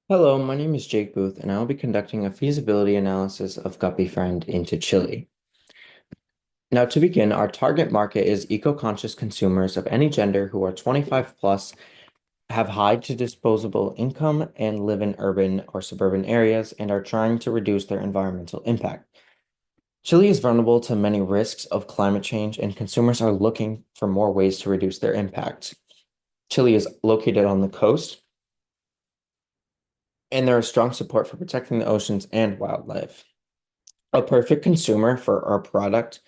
Hello, my name is Jake Booth, and I will be conducting a feasibility analysis of Guppy Friend into Chile. Now, to begin, our target market is eco-conscious consumers of any gender who are 25 plus, have high to disposable income, and live in urban or suburban areas and are trying to reduce their environmental impact. Chile is vulnerable to many risks of climate change, and consumers are looking for more ways to reduce their impact. Chile is located on the coast, and there is strong support for protecting the oceans and wildlife. A perfect consumer for our product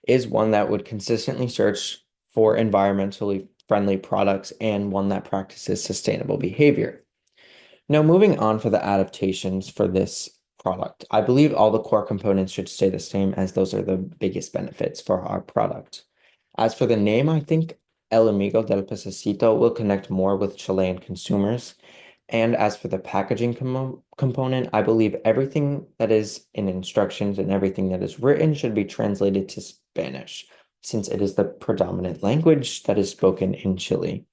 is one that would consistently search for environmentally friendly products and one that practices sustainable behavior. Now, moving on for the adaptations for this product, I believe all the core components should stay the same as those are the biggest benefits for our product. As for the name, I think El Amigo del Pececito will connect more with Chilean consumers. And as for the packaging component, I believe everything that is in instructions and everything that is written should be translated to Spanish, since it is the predominant language that is spoken in Chile.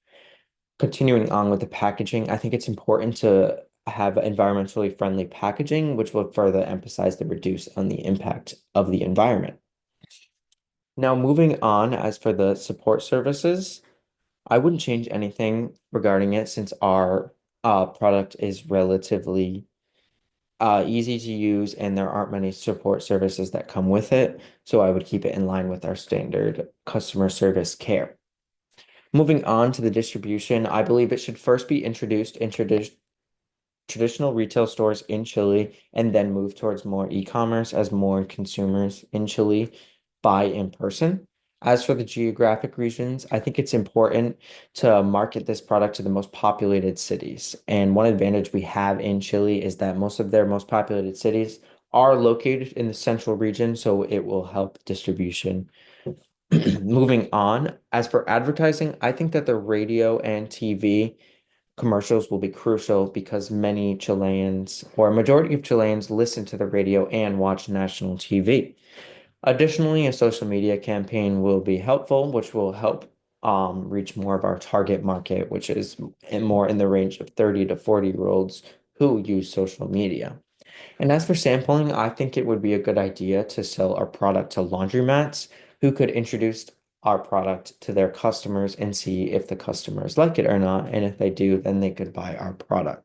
Continuing on with the packaging, I think it's important to have environmentally friendly packaging, which will further emphasize the reduce on the impact of the environment. Now, moving on, as for the support services, I wouldn't change anything regarding it since our product is relatively easy to use and there aren't many support services that come with it. So I would keep it in line with our standard customer service care. Moving on to the distribution, I believe it should first be introduced in traditional retail stores in Chile and then move towards more e-commerce as more consumers in Chile buy in person. As for the geographic regions, I think it's important to market this product to the most populated cities. And one advantage we have in Chile is that most of their most populated cities are located in the central region, so it will help distribution. Moving on, as for advertising, I think that the radio and TV commercials will be crucial because many Chileans, or a majority of Chileans, listen to the radio and watch national TV. Additionally, a social media campaign will be helpful, which will help reach more of our target market, which is more in the range of 30 to 40-year-olds who use social media. And as for sampling, I think it would be a good idea to sell our product to laundromats who could introduce our product to their customers and see if the customers like it or not. And if they do, then they could buy our product.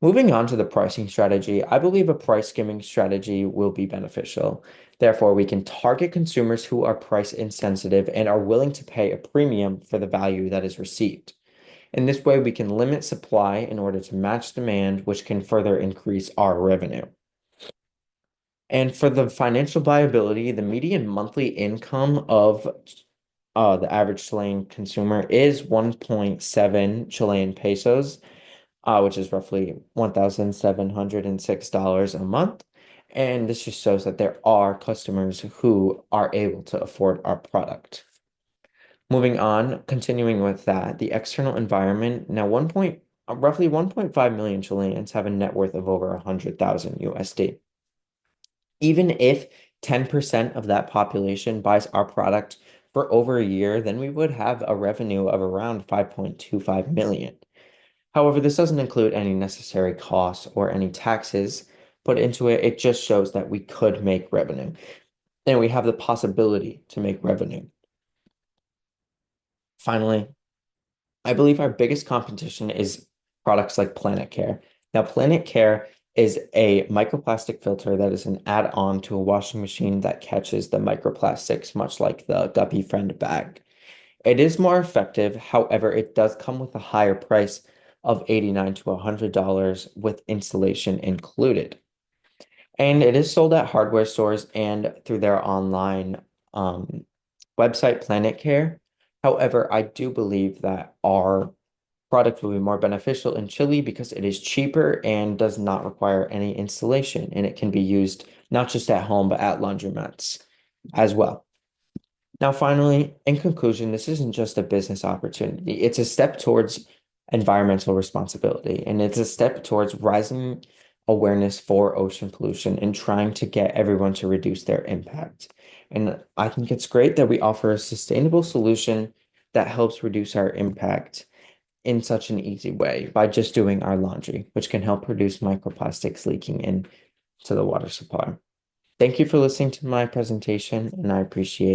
Moving on to the pricing strategy, I believe a price skimming strategy will be beneficial. Therefore, we can target consumers who are price insensitive and are willing to pay a premium for the value that is received. In this way, we can limit supply in order to match demand, which can further increase our revenue. And for the financial viability, the median monthly income of the average Chilean consumer is 1.7 Chilean pesos, which is roughly $1,706 a month. And this just shows that there are customers who are able to afford our product. Moving on, continuing with that, the external environment. Now, roughly 1.5 million Chileans have a net worth of over 100,000 USD. Even if 10% of that population buys our product for over a year, then we would have a revenue of around 5.25 million. However, this doesn't include any necessary costs or any taxes put into it. It just shows that we could make revenue and we have the possibility to make revenue. Finally, I believe our biggest competition is products like Planet Care. Now, Planet Care is a microplastic filter that is an add-on to a washing machine that catches the microplastics, much like the Guppy Friend bag. It is more effective, however, it does come with a higher price of $89 to $100 with installation included. And it is sold at hardware stores and through their online website, Planet Care. However, I do believe that our product will be more beneficial in Chile because it is cheaper and does not require any installation, and it can be used not just at home, but at laundromats as well. Now, finally, in conclusion, this isn't just a business opportunity. It's a step towards environmental responsibility, and it's a step towards rising awareness for ocean pollution and trying to get everyone to reduce their impact. And I think it's great that we offer a sustainable solution that helps reduce our impact in such an easy way by just doing our laundry, which can help reduce microplastics leaking into the water supply. Thank you for listening to my presentation, and I appreciate